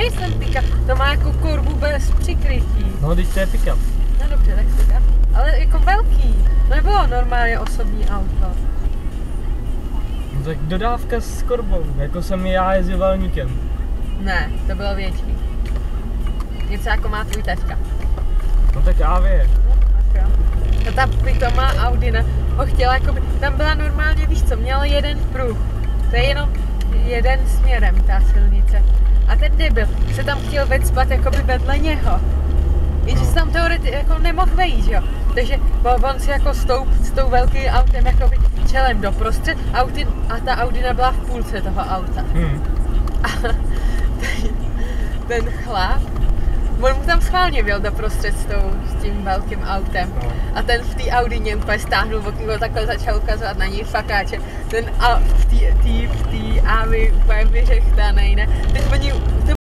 nejsem pick-up, to má jako korbu bez přikrytí. No, když to je pick-up. No dobře, tak pick-up. Ale jako velký, to nebylo normálně osobní auto. No tak dodávka s korbou, jako jsem já jezdil valníkem. Ne, to bylo větší. Něco jako má tvůj taťka. No tak AV. A ta pitomá Audina ho chtěla jakoby, tam byla normálně, víš co, měla jeden pruh. To je jenom jeden směrem ta silnice. A ten debil se tam chtěl vecpat jakoby vedle něho. Jenže se tam teoreticky jako nemohl vejít, jo. Takže on si jako stoup s tou velkým autem jakoby čelem doprostřed a ta Audina byla v půlce toho auta. A ten chlap, on mu tam schválně byl doprostřed s tím velkým autem. A ten v té Audině úplně stáhnul okýho, takhle začal ukazovat na něj fakáče. Ten v té Avi úplně vyřechtanej, ne? Teď oni, to